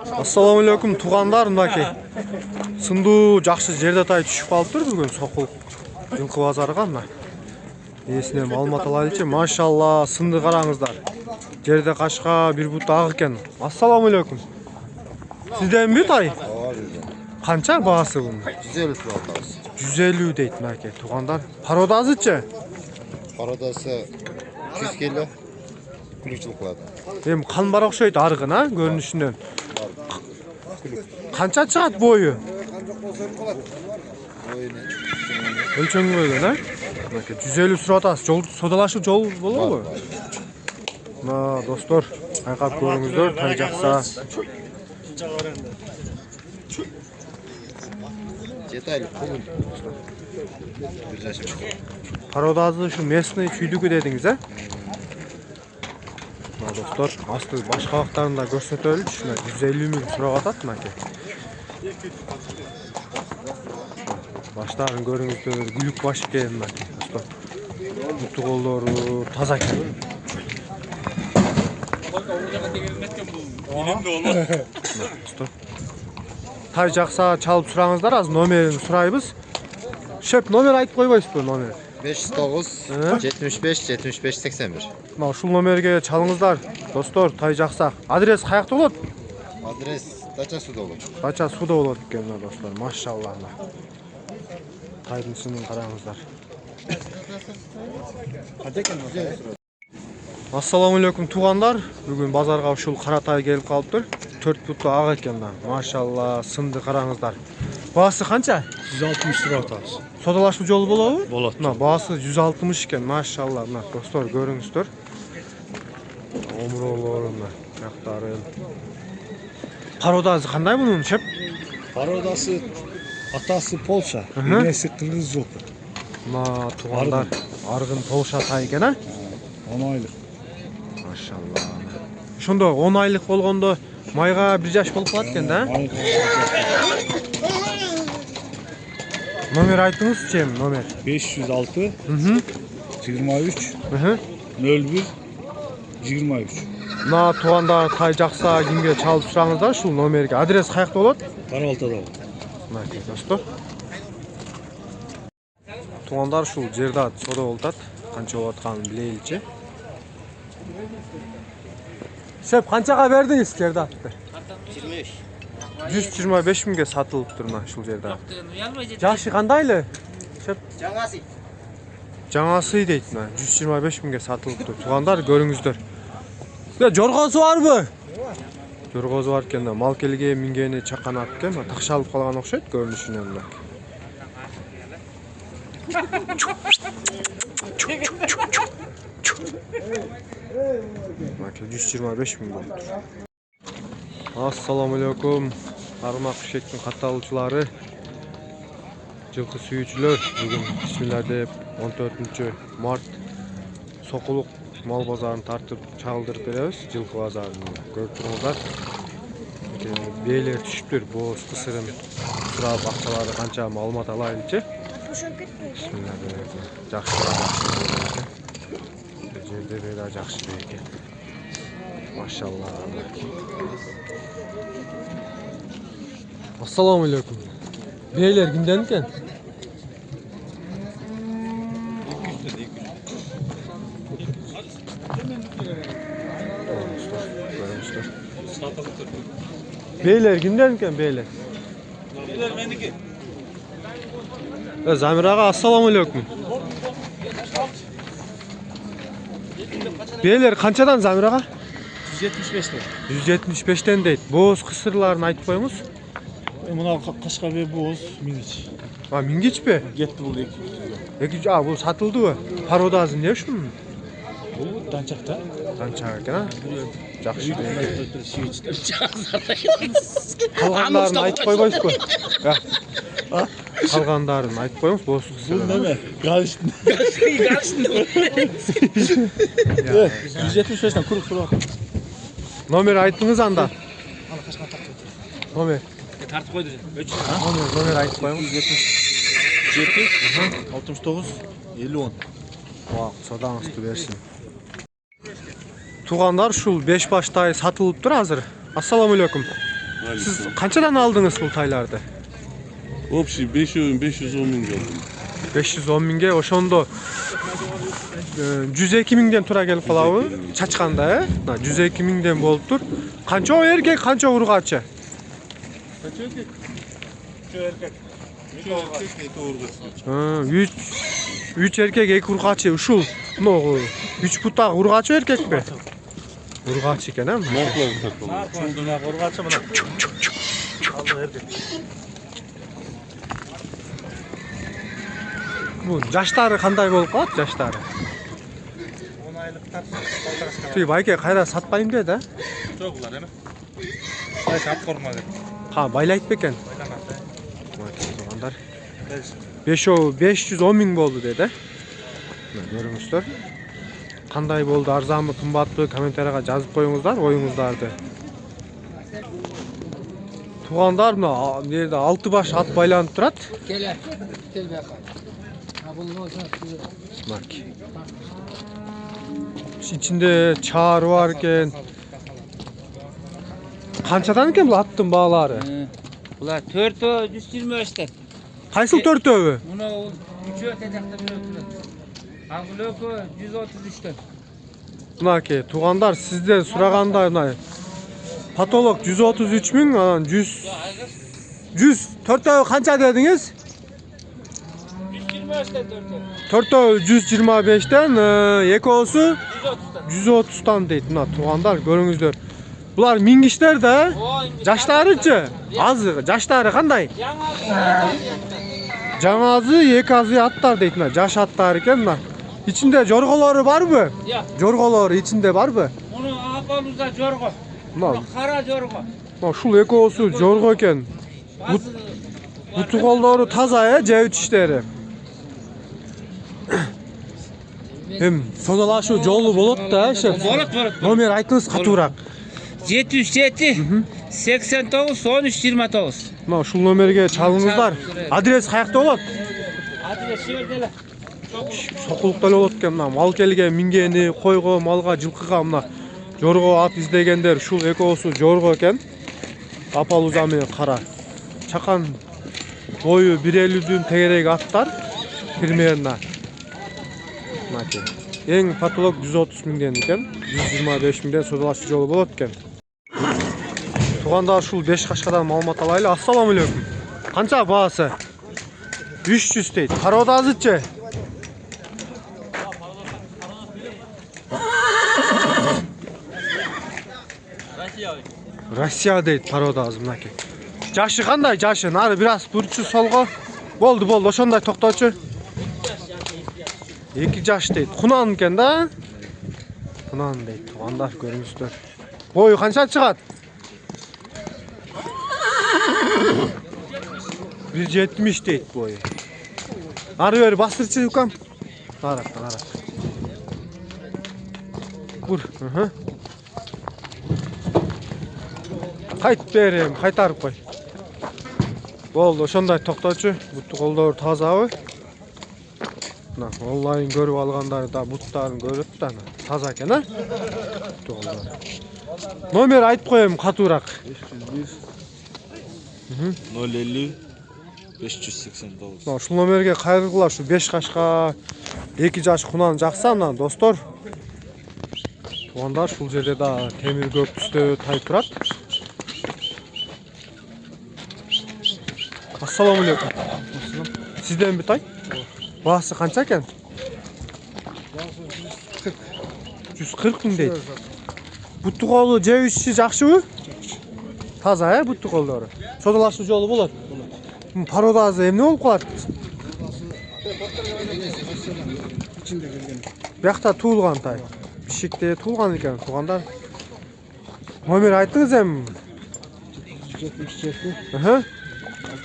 Assalamu alaikum туғандар, мынакей. Сынду жақсы жерде тай түшіп қалып тұр бүгін Соқыл жылқы базарға мына. Есіне маалымат алайыншы. Машалла, сынды қараңыздар. Жерде қашқа бір бұт ақ екен. Ассаламу алейкум. Сізден бе тай? Қанша бағасы бұның? 150 сұрақтарыз. 150 дейді мынакей туғандар. Пародасы че? Пародасы 100 келі. Күлік жылқылады. Ем қан бар оқшайды арғын, көрінішінен. Қанша шығады бойы? Өлчөңі бөлген, 150 сұратасы. Содалашы жол болу ғой? Достар, айқап көріңіздер, тай жақса. Жетайлы құлын. Пародасы үшін местный чүйдігі дедіңіз, Достар, асты башқа вақтарында көрсетөлі 150 мін сұрақ атады мәке. Баштарын көріңіздер, гүлік баш екен мәке. Достар, бұты қолдары таза екен. Тай жақса чалып сұраңыздар, аз номерін сұрайбыз. Шеп, номер айтып қойбайсыз бі номер? 509 75 75 81. Ушул номерге чалыңыздар. Достор, тай жақсақ. Адрес қаяқта болады? Адрес Дача суда болады. Дача суда болады екен, достар. Машалла. Тайдың сынын қараңыздар. Ассаламу алейкум туғандар. Бүгін базарға ушул қара тай келіп қалып тұр. 4 бұтты ақ екен. Машалла, сынды қараңыздар. Басы қанша? 160 сұрақ атасыз. Содалашу жолы болады? Болады. Басы 160 екен. Машалла, достар, көріңіздер. Омыролорына, жақтары. Пародасы қандай бұның шеп? Пародасы атасы Полша, енесі қырғыз жылқы. Туғандар, арғын Полша тай екен, 10 айлық. Машалла. Шонда 10 айлық болғанда майға бір жаш болып қалады екен, Номер айтыңыз, чем номер? 506 23 01 23. Туғандар тай жақса кімге чалып сұраңыздар шул номерге. Адрес қаяқта болады? Қаралтада болады. Достар. Туғандар шул жерде сода болтады. Қанша болатқанын білейліче. Шеп, қаншаға бердіңіз жерде атты? 125 мыңға сатылып тұрна шул жерде. Жашы қандайлы? Жаңасы. Жаңасы дейді, 125 мыңға сатылып тұр. Туғандар көріңіздер. Жорғасы бар бі? Жорғасы бар екен, мал келге мингені чаққан аткен, тақшалып қалған оқшайды көрінішінен. 125 мың болып тұр. Ассаламу алейкум. Армақ шектің қаталушылары, жылқы сүйүүчүлөр. Бүгін бисмилlah деп 14 март Соқулық мал базарын тартып чалдырып беребиз. Жылқы базарын көрүп турсуңуздар. Бейлер түшүптүр, боз кысырын сурап акчалары канча маалымат алайынчы. Бисмилlah деп жакшы. Жерде да жакшы экен. Машалла. Ассаламу алейкум. Бейлер кимден экен? Beyler kimden eкен beyler? Beyler meniki. Zamir ağa assalamu aleykum. Beyler kançadan Zamir ağa? 175'ten. 175'ten deydi. Boz kısırlarını aytıp koyumuz. Muna Kaşgar ve boz mingiç. Mingiç be? Getdi bul 200. Bu satıldı mı? Parodazı ne şunun? Bu dançakta. Dançak eкен, Жақсы. Қалғандарын айтып қойбайсыз ғой. Қалғандарын айтып қойыңыз, боз кысыр. Бұл неме? Галыштын. 175'ten kurup surat. Номер айтыңыз анда. Номер. Тартып қойды. Номер айтып қойыңыз. 177 69 50 10. Содаңызды берсін. Туғандар шул 5 баштай сатылып тұр азыр. Ассаламу алейкум. Siz qanchadan aldınız bu taylardı? Общий 510 ming aldım. 510 mingga oşondo 102 mingden tura gelip kalaby. Çaçkanda, he? 102 mingden bolup tur. Kança o erkek, kança urgaçı? Kaç erkek? Şu erkek. Şu erkek, iki urgası. Ha, 3 erkek, 2 urgaçı. Uşul. No, 3 puta urgaçı erkek mi? Urgaçı eken, he? Marklar takılı. Urgaçı mına. Aldı erkek. Bu jaştары qanday bolup kalat, jaştары? 10 aylıktan Tüy bayke kayra satmayım dedi, he? çok ular, değil mi? Say sat korma dedi. Ha, baylayıp beken. Baylamaz. 510 ming boldu dedi. Görüңүздөр. Qanday boldu, arzanbı, kımbatbı kommentariyага жазып koyuңuzдар, oyuңuzdарды. Туғандар мына жерде 6 баш ат байланып турат. Gel bakalım. Ha bunu olsa Bak. İçinde çağrı var eкен. Qanchadan eкен bu attın bağları? Ular 4 125'ten. Qaysil төртөбү? Buna 3 ötecekte bir ötüyor. Angloku 133'ten. Mınaki tuğanдар sizden suraganda mына patolog 133 ming, anan 100 төртөбү qancha dediniz? 125'ten 4. Төртөбү 125'ten, ekөөсү 130'ten. 130'dan deyт. Мына туғандар көрүңүздөр. Булар мингиштер да. Жаштарычы? Азы, жаштары кандай? Жаңазы, эки азы аттар дейт. Мына жаш аттар экен мына. İçinde jorголору барбы? Ya. Jorголору içinde барбы? Bunu apaluzda jorgo. Мына, Bunu kara jorgo. ушул экөөсү жорго экен. Буту колдору таза, жебит иштери. Эм, содалашуу жолу болот да, ошо. Болот. Номер айтыңыз катуураак. 77 89 13 29. Мына ушул номерге чалыңыздар. Адрес каякта болот? Adres şöyle. Сокулукта эле болот экен. Мына мал келген, мингени, койго, малга, жылкыга мына жорго ат издегендер ушул экөөсү жорго экен. Апалуза менен кара. Чакан бою 1.50'дүн тегерек аттар примерно. Мынакей. Эң патолог 130 миңден экен, 125 миңден содалашуу жолу болот экен. Тугандар ушул 5 кашкадан маалымат алайлы. Ассаламу алейкум. Канча баасы? 300 дейт. Пародазычы? Россия дейт пародазы мынакей. Жашы кандай? Жашы нары бир аз бурчу солго. Болду, ошондой токточу. 2 жаш дейт. Кунан экен да? Кунан дейт. Тугандар көрүңүздөр. Бою канча чыгат? 1.70 дейт бою. Ары бери бастырчы укам. Ара. Бур, Кайт берем, кайтарып кой. Болду, ошондой токточу. Буту колдору тазабы? Мына онлайн көрүп алгандар да буттарын көрөт да. Таза экен, а? Буту колдору. Номер айтып коем катуураак. 050 589. Мына ушул номерге кайрылгыла, ушу 5 кашка 2 жаш кунан жакса мына достор. Тугандар ушул жерде да темир көк түстө тай турат. Ассаламу алейкум. Сизден бир тай? Баасы канча экен? 140 миң дейт. Буту колу жеп иши жакшыбы? Таза, буту колдору. Содалашуу жолу болот. Пародазы эмне болуп калат? Биякта туулган тай. Бишикте туулган экен, тугандар. Номер айтыңыз эми. 77 Аха.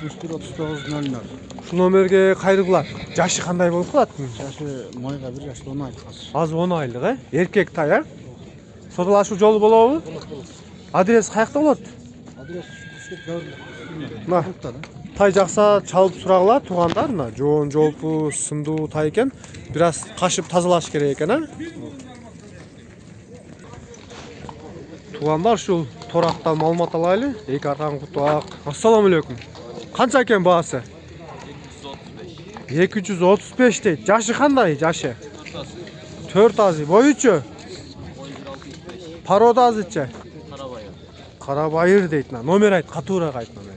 61 39 00. Ушул номерге кайрылгыла. Жашы кандай болуп калат? Жашы майга 1 жаш 10 айлык азыр. Аз 10 айлык, эркек тай, Содалашуу жолу болобу? Адрес каякта болот? Адрес Гавр. Мына тай жакса чалып сурагыла тугандар, мына жоон жолпу, сындуу тай экен. Бир аз кашып тазалаш керек экен, Тугандар ушул торактан маалымат алайлы. Эки аркан куту ак. Ассаламу алейкум. Канча экен баасы? 235 дейт. Жашы кандай? Жашы? 4 азы. Боючу? Пародазычы? Карабайыр дейт. Номер айт, катуураак айт номер.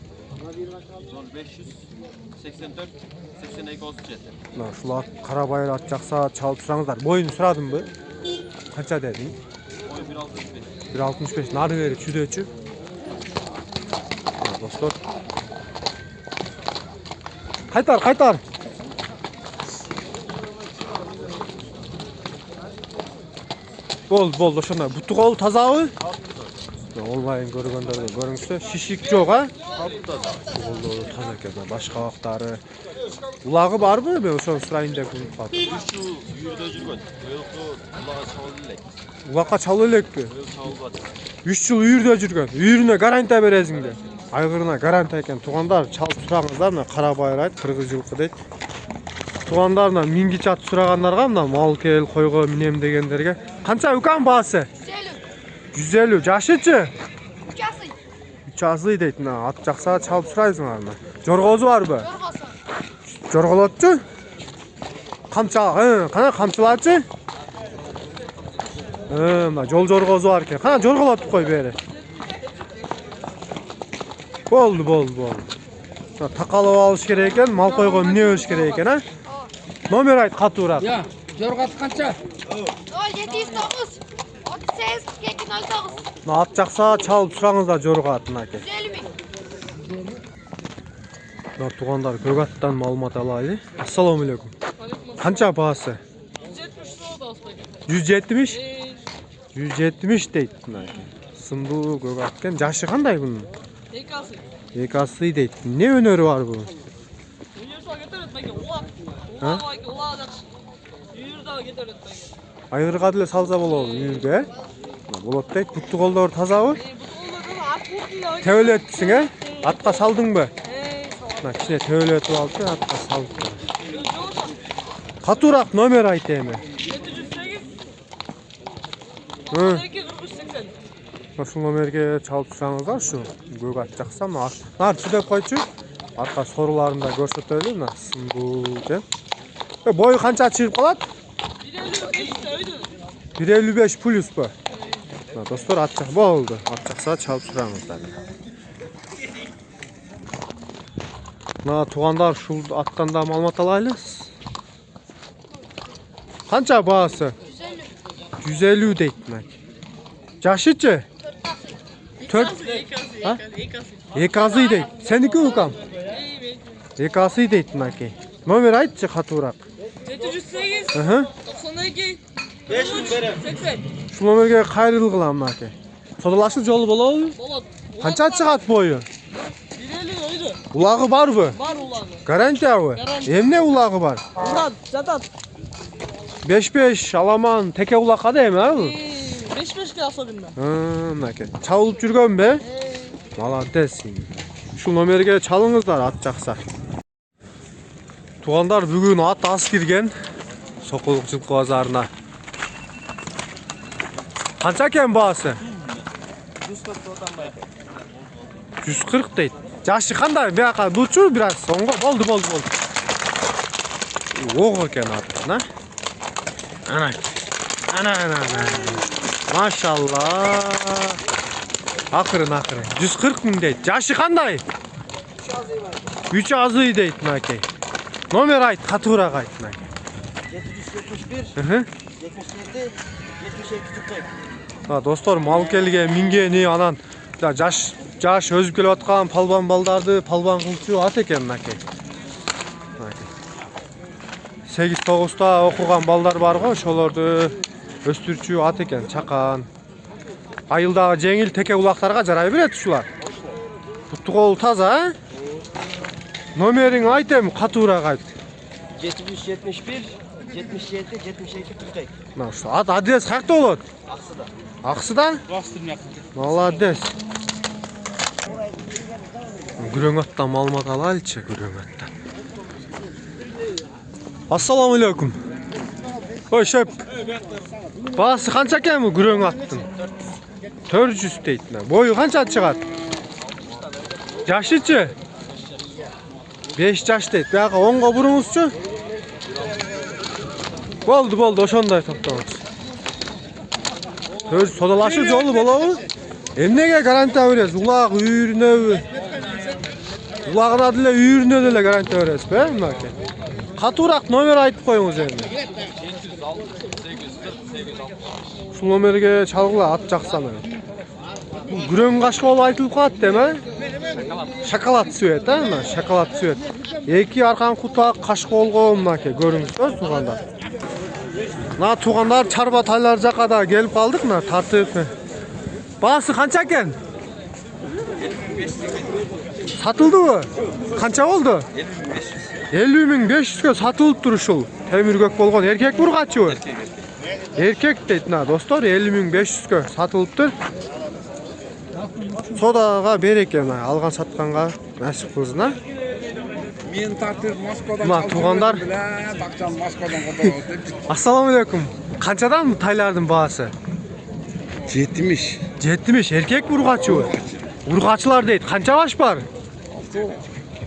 584 82 37. Ушул карабайыр ат жакса чалып сураңыздар. Боюн сурадымбы? Канча дедиң? Boyu 1.65. 1.65. Нары бери чүдөчү. Достор. Кайтар. Бол, ошондой. Буту колу тазабы? Онлайн көргөндөрдө көрүңүзсү. Шишик жок, а? Колдору таза экен. Башка абактары. Улагы барбы? Мен ошону сурайын деп калдым. 3 yıl yürüde жүргөн. Ulağa çabul elek. Улакка чалып элекпи? Çabulbadı. 3 жыл үйүрдө жүргөн. Үйүрүнө гарантия бересиңдер. Айгырына гарантия экен. Туугандар чалып сураңыздар, мына карабайыр айт, кыргыз жылкы дейт. Туугандарына мингич ат сурагандарга, мына малкел, койго минем дегендерге канча укам баасы? 150. Жашычы? 3 азый дейт. Мына ат жакса чалып сурайсыңар мына. Жоргозу барбы? Жорголотчу? Камча, кана камчылачы? Мына жол жоргозу бар экен. Кана жорголотуп кой бери. Болду. Такалып алыш керек экен, мал койго мине бериш керек экен, а? Номер айт катуураак. Ya, jorgat kança? 709 38 209 Мына ат жакса чалып сураңыздар жорго атын аке. 150 bin. Мына туугандар көк аттан маалымат алайлы. Ассаламу алейкум. Канча баасы? 170? 170 дейт мына. Сымдуу көк ат экен. Жашы кандай бунун? Эки асы дейт. Не өнөрү бар бунун? Айгырга деле салса болобу үйүргө, болот дейт. Бутту колдор тазабы? Төбөлөтсүң, э? Атка салдыңбы? Мына кичине төбөлөтүп алып, атка салып. Катуураак номер айт эми. 708. Ошол номерге чалып турсаңыздар, ушу көк ат жакса, мына нар чүдөп койчу. Арка соруларында көрсөтөлү, мына сымбуу экен. Бою канча чыгып калат? 155 плюс бу. Достор, ат жак болду. Ат жакса чалып тураңыздар. Мына туугандар ушул аттан да маалымат алайлы. Канча баасы? 150 дейт мына. Жашычы? 4. Эки азый дейт. Сеники укам? Эки азый дейт мынакей. Номер айтчы катуураак. 708 92 80. Ушул номерге кайрыл кылам мынакей. Содолашуу жолу болобу? Болот. Канча чыгат бою? 150 ойду. Улагы барбы? Бар улагы. Гарантиябы? Эмне улагы бар? Урат, жатат. 5-5 аламан теке улакка да эми, а бул? 5-5 асабында. Мынакей. Чабылып жүргөнбү? Молодец. Ушул номерге чалыңыздар ат жакса. Туугандар, бүгүн ат аз кирген Сокулук жылкы базарына. Канча экен баасы? 140 дейт. Жашы кандай? Бияка дучу бир аз соңго. Болду. Ого экен ат, на? Ана. Машалла. Акырын. 140 миң дейт. Жашы кандай? 3 азый дейт мынакей. Номер айт, катуураак айт мынакей. 771 77 72 40. Достор, малкелге мингени анан жаш өзүп келип аткан палбан балдарды палбан кылчу ат экен мынакей. 8-9та окуган балдар бар го, ошолорду өстүрчү ат экен, чакан. Айылдагы жеңил теке улактарга жарай берет ушулар. Бутту кол таза, номериң айт эми, катуураак айт. 771 77 72 40. Мына ушу адрес каякта болот? Аксыда? Молодец. Күрөң аттан маалымат алайлычы, күрөң аттан. Ассаламу алейкум. Ой, шеп. Баасы канча экен бу күрөң аттын? 400 deydi. Boyu qancha chiqadi? Yaşı-chi? 5 yaş deydi. Buyoqqa 10 ga burungizchi. Bo'ldi, o'shonday to'xtamiz. Söz sodalashuv joli bo'ladi. Emnege garantiya berasiz? Uloq uyurine, ulog'ini adile uyurine dele garantiya berasiz, mi aka? Qattiqroq nomer aytib qo'yingiz endi. Shu nomerga chalg'ila at jaqsani. Gürön qaşqa olib aytılib qo'yadi, dema? Shokolad suvet, ha? Shokolad suvet. Eki arqan qutuq qaşqa olgan aka, ko'ringizlar, tuğanlar. Na tuğanlar çarba taylar jaqada kelip qaldık mı? Tartib. Bağısı qancha ekan? Satıldı mı? Qancha oldu? 50.500 ga satılıp turuşul. Temir gök bolğon erkek burgaçı bu. Erkek deydi na dostlar, 50.500 ga satılıptır. Sodaga bereken algan satkanга nasip kılsın ha. Men tartib Moskvadan tuğanlar. Bakcan Moskvadan qo'tamiz deb. Assalomu alaykum. Qanchadan bu taylarning bahası? 70. 70 erkek urg'achi bu. Urg'achilar deydi. Qancha baş var?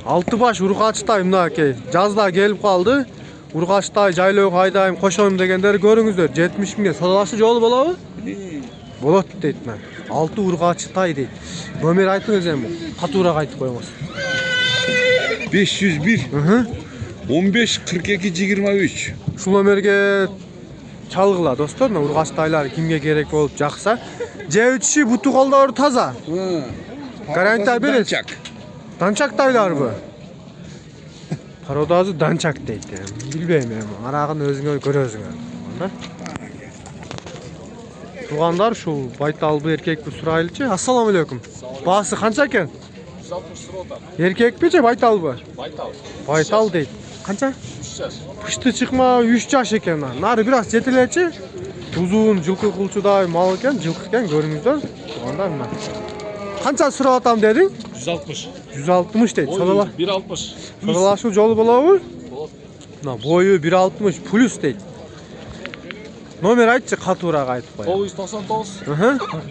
6 baş urg'achitay mına aka. Жазда kelip qaldı. Urg'achitay jayloo haydayım qo'shayım degenleri görüңүздөр. 70 mingga sodalaşı jolu bolabı? Bolot deydi men. 6 urg'achitay deydi. Nomer aytыңыз endi. Qattiqroq aytib qo'yingыз. 501. 15 42 23. Şu nomerge çalgıla dostlar, urg'achitaylar kimge gerek bolup jaksa. Jevçi butu qoldori taza. Garantiya beresiz. Dançak taylar bu. Parodazı dançak deydi. Bilbeyim ama arağını özüňe görözüňer. Tuğanlar şu baytalbı erkek bu suraylıçı. Assalamu alaykum. Bahası qancha ekan? 160 erkek mi baytalbı? Baytal deydi. Qancha? 3 yaş. Pıştı çıkma 3 yaş ekan. Nari biraz jetileçi. Uzun жылқы кылчудай мал ekan, жылқы ekan көрүңүздөр. Tuğanlar mı? Qancha surap atam dedin? 160. 160 deydi. Sodala. 160. Sodalaşуу jolu bolabı? Na boyu 160 plus deydi. Nomer aytçı qattiqroq aytib qo'y. 999.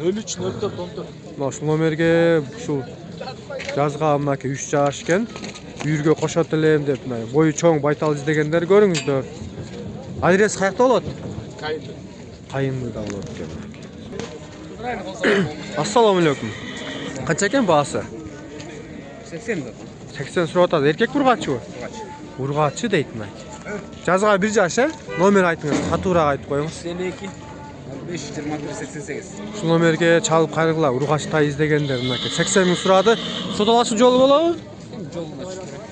03 04 14. Mana shu nomerga shu жазган aka 3 yaş ekan. Uyurga qo'shat elem deb, boyu cho'ng baytal izdegenler görüңүздөр. Adres qayerda bo'ladi? Qayinda bo'ladi ekan. Assalomu alaykum. Qancha ekan bahası? 80 da. 80 surata erkek urg'achi bu. Urg'achi deydi. Жазга 1 yaş, nomer aytыңыз, qattiqroq aytib qo'yingыз. 52 521 88. Şu nomerge çalıp qayrıqla urg'achitay izdegenler aka 80 ming suradi. Sodalaşı jolu bolabı?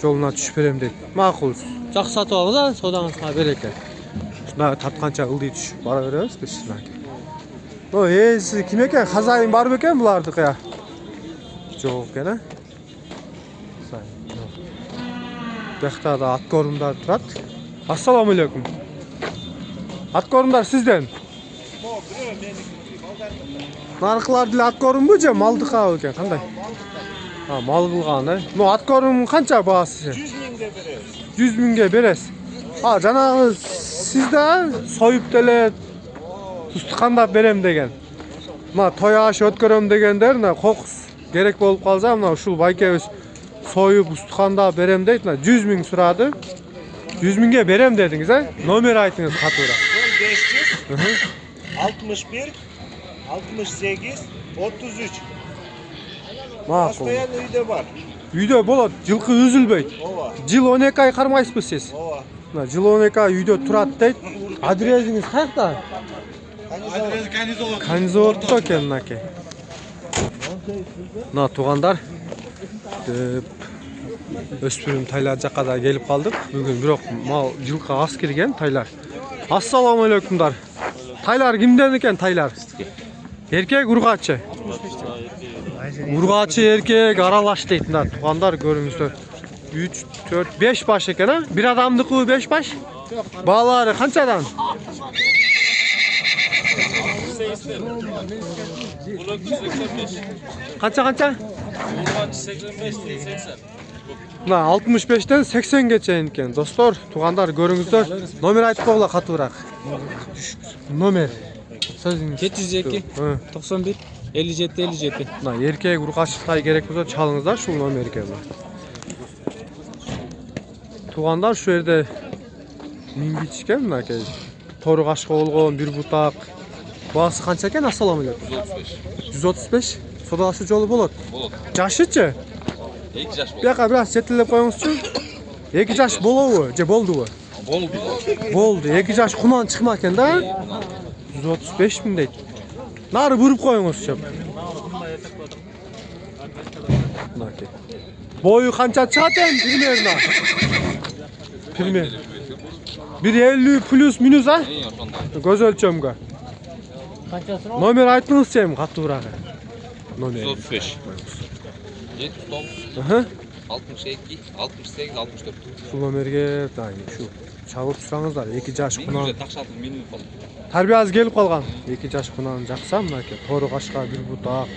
Joluna tushib berem deydi. Ma'qul. Жақсы сатып алыңыз, ha, sodаңызga береке. Shuna tatqancha ылдый tushib bora beramiz biz aka. No, siz kim ekan? Xazoyin bormi ekan bularniki ya? Yo'q ekan, ha? Yaxta da at ko'rimlar turadi. Assalomu alaykum. At ko'rimlar sizdan. Narxlar dil at ko'rim bu-chi, maldiqa ekan, qanday? Ha, mal qilgan, ha. No, at ko'rim qancha bahasi? 100 mingga berasiz. 100 mingga berasiz. Ha, janağı sizda soyup dele tutuqandap berem degen. Mana toyaş ötköröm degenler, qoqus gerek bolup qalsa, mana şu baykebis soyup ustuqandap berem deydi. 100 ming suradi. 100 mingga berem dediniz, ha? Nomer aytыңыз qattiqroq. 500 61 68 33. Ma'qul. Postoyan uyda bor. Uyda bo'ladi, жылқы үзülbeydi. Жыл 12 ay qarmaysizmi siz? Ova. Жыл 12 ay uyda turadi deydi. Adresingiz qayerda? Kanizovda ekan aka. Na tuğanlar öspürüm taylar jaqada kelip qaldık. Bugün biroq mal жылқы az kelgen taylar. Assalomu alaykumlar. Taylar kimden ekan taylar? Erkek urg'achi. Urg'achi erkek aralash deydilar. Tuğanlar görüңүздөр. 3 4 5 baş ekan, ha? Bir adamniki 5 baş. Balari qanchadan? Qancha? 85 80. Na 65'ten 80 geçen ekan. Dostlar, tuğanlar görüңүздөр. Nomer aytып qo'yla qattiqroq. Nomer. Sözüңüz. 702 91 57-57. Mına erkek urgaçlıkтай керек болса çalыңızдар şu номерге. Туғандар şu жерде мингичкен мынакей. Торы қашқа болгон бир бутак. Баасы канча экен? Ассаламу алейкум. 135. Содалашы жолу болот. Болот. Жашычы? 2 жаш болот. Бияка бираз четилеп коюңузчу. 2 жаш болобу же болдубу? Болду. Болду. 2 жаш кунан чыкма экен да. 135 миң дейт. Нары буруп коюңузчу. Мынакей. Бою канча чыгат эми примерно? Примерно 150 плюс минус а? Көз өлчөмгө. Номер айтыңызчы эми катуураак. Номер 135. 79. Aha. 62, 68, 64. Şu номерге şu чабып сураңыздар. 2 жаш кунан. Такшатып менин калды. Тарбиясы келип калган. 2 жаш кунан жакса мынакей торы кашка бир бутак.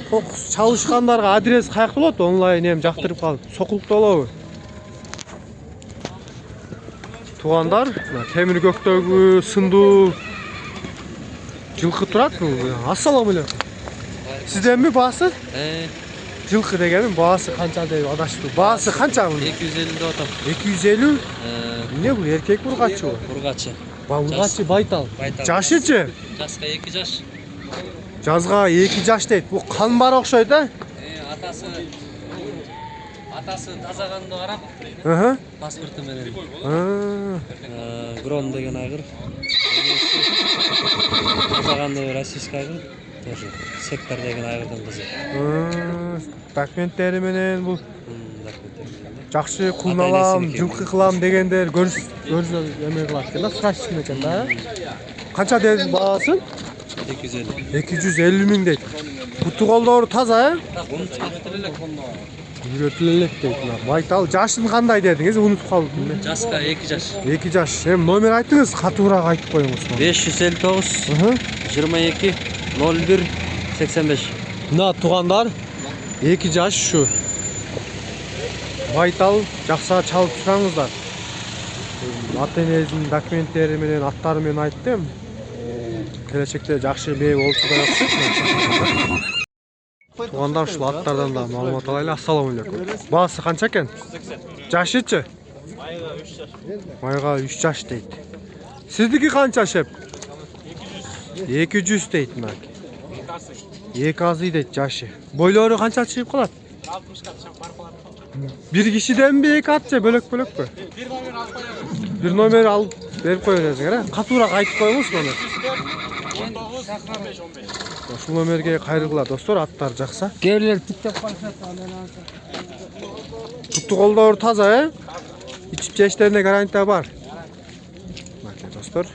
Кокус чалышкандарга адрес каякта болот? Онлайн эми жактырып калып, Сокулукта болобу? Тугандар, темир көктөгү сындуу жылкы турат бул. Ассаламу алейкум. Сизденби баасы? Жылкы дегеним баасы канча деп адашты. Баасы канча бул? 250 деп атам. 250? Эмне бул эркек бургачы бул? Бургачы. Бургачы байтал. Жашычы? Жаска 2 жаш. Жазга 2 жаш дейт. Бул кан бар окшойт а? Атасы тазаганды карап. Паспорту менен. Грон деген айгыр. Тазаганды российский айгыр. Тоже сектор деген айгырдын кызы. Документтери менен бул жакшы кулуналам, жылкы кылам дегендер көрүш эме кылат экен да, срачный экен да. Канча деди баасын? 250. 250 миң дейт. Буту колдору таза, Үйрөтүлө элек дейт. Байтал жашын кандай дедиңиз? Унутуп калдым. Жаска 2 жаш. 2 жаш. Эми номер айтыңыз, катуураак айтып коюңуз. 559 22 01 85. Мына тугандар 2 жаш şu. Байтал жакса чалып сураңыздар. Ата-энесинин документтери менен, аттары менен айттым. Келечекте жакшы бээ болчу да окшойт. Тугандар ушул аттардан да маалымат алайлы. Ассаламу алейкум. Баасы канча экен? 180. Жашычы? Майга 3 жаш. Майга 3 жаш дейт. Сиздики канча шеп? 200 дейт мына. 2 азый дейт жашы. Бойлору канча чыгып калат? 60 ка чак бар калат. Bir kişiden bir iki atça bölük mü? Bir номер алып коебуз. Bir номер alıp verip koyuyorsunuz ha? Katurak aytıp koymuş mu onu? 19 15 15. Şu номерге кайрылгыла достор, аттар жакса. Geriler tiktep kalışat. Tuttu kolda таза, he? İçip çeşitlerine garanti var. Bakın dostlar.